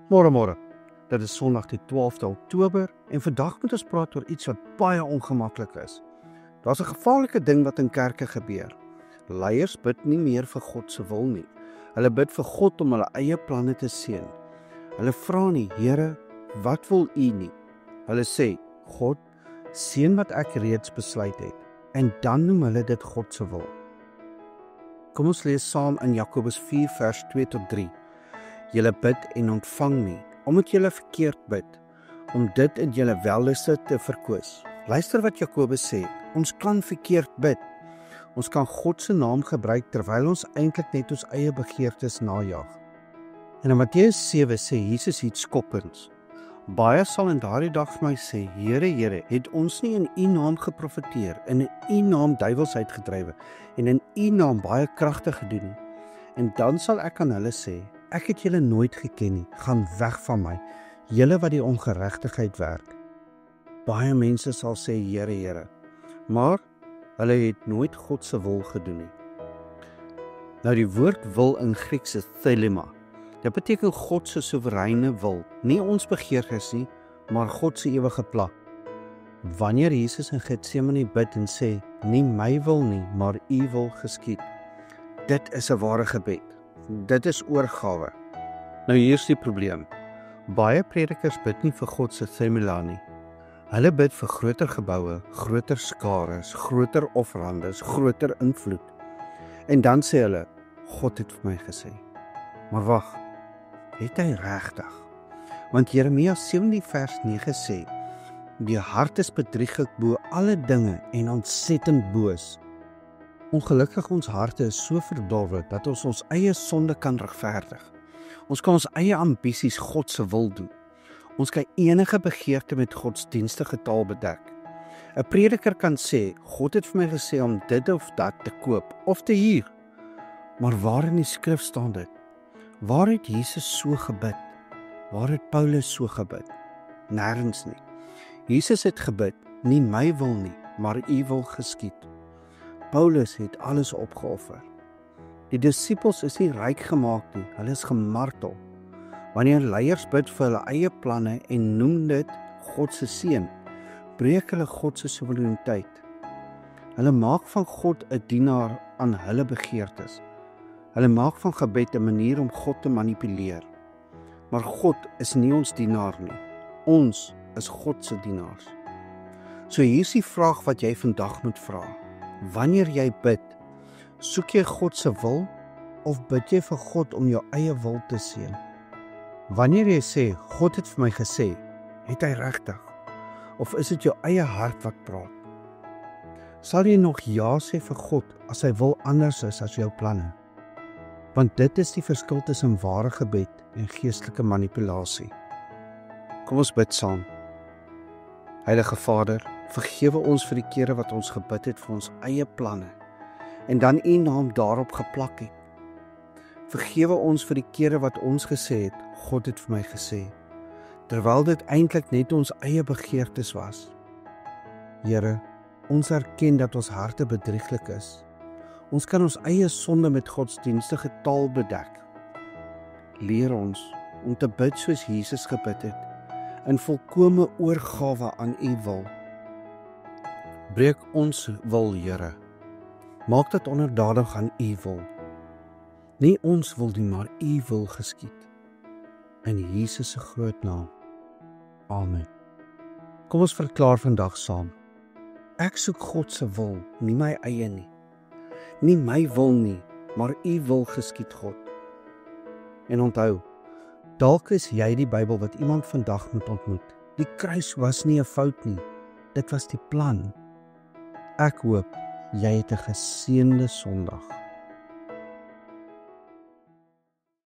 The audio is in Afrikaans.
Môre. Dit is Sondag die 12de Oktober en vandag moet ons praat oor iets wat baie ongemaklik is. Daar's 'n gevaarlike ding wat in kerke gebeur. Leiers bid nie meer vir God se wil nie. Hulle bid vir God om hulle eie planne te seën. Hulle vra nie, Here, wat wil U nie? Hulle sê, God, seën wat ek reeds besluit het. En dan noem hulle dit God se wil. Kom ons lees saam in Jakobus 4 vers 2 tot 3. Julle bid en ontvang nie, omdat julle verkeerd bid, om dit in julle welluste te verkoos. Luister wat Jakobus sê, ons kan verkeerd bid. Ons kan God se naam gebruik terwyl ons eintlik net ons eie begeertes najag. En in Matteus 7 sê Jesus iets skokkends. Baie sal in daardie dag vir my sê, Here, het ons nie in U naam geprofeteer, in U naam duiwels uitgedrywe, en in U naam baie kragte gedoen nie? En dan sal ek aan hulle sê, ek het julle nooit geken nie, gaan weg van my, julle wat die ongeregtigheid werk. Baie mense sal sê, Here, maar hulle het nooit God se wil gedoen nie. Nou die woord wil in Grieks is thelema. Dit beteken God se soewereine wil, nie ons begeertes nie, maar God se ewige plan. Wanneer Jesus in Getsemane bid en sê, nie my wil nie, maar U wil geskied. Dit is 'n ware gebed. Dit is oorgawe. Nou hier's die probleem. Baie predikers bid nie vir God se thelema nie. Hulle bid vir groter geboue, groter skares, groter offerandes, groter invloed. En dan sê hulle, God het vir my gesê. Maar wag, het hy regtig? Want Jeremia 17 vers 9 sê, die hart is bedrieglik bo alle dinge en ontsettend boos. Ongelukkig ons harte is so verdorwe dat ons ons eie sonde kan regverdig. Ons kan ons eie ambisies God se wil doen. Ons kan enige begeerte met godsdienstige taal bedek. 'n Prediker kan sê, God het vir my gesê om dit of dat te koop of te huur. Maar waar in die skrif staan dit? Waar het Jesus so gebid? Waar het Paulus so gebid? Nêrens nie. Jesus het gebid, nie my wil nie, maar U wil geskied. Paulus het alles opgeoffer. Die disippels is nie ryk gemaak nie, hulle is gemartel. Wanneer leiers bid vir hulle eie planne en noem dit God se seën, breek hulle God se soewereiniteit. Hulle maak van God 'n dienaar aan hulle begeertes. Hulle maak van gebed 'n manier om God te manipuleer. Maar God is nie ons dienaar nie. Ons is God se dienaars. So hier is die vraag wat jy vandag moet vra. Wanneer jy bid, soek jy God se wil of bid jy vir God om jou eie wil te seën? Wanneer jy sê, God het vir my gesê, het hy regtig? Of is dit jou eie hart wat praat? Sal jy nog ja sê vir God as hy wil anders is as jou planne? Want dit is die verskil tussen ware gebed en geestelike manipulasie. Kom ons bid saam. Heilige Vader, vergewe ons vir die kere wat ons gebid het vir ons eie planne en dan U naam daarop geplak het. Vergewe ons vir die kere wat ons gesê het, God het vir my gesê, terwyl dit eintlik net ons eie begeertes was. Here, ons erken dat ons harte bedrieglik is. Ons kan ons eie sonde met godsdienstige taal bedek. Leer ons om te bid soos Jesus gebid het, in volkome oorgawe aan U wil. Breek ons wil, Here. Maak dit onderdanig aan U wil. Nie ons wil nie, maar U wil geskied. In Jesus se groot naam. Amen. Kom ons verklaar vandag saam. Ek soek God se wil, nie my eie nie. Nie my wil nie, maar U wil geskied, God. En onthou, dalk is jy die Bybel wat iemand vandag moet ontmoet. Die kruis was nie 'n fout nie, dit was die plan. Ek hoop jy het 'n geseënde Sondag.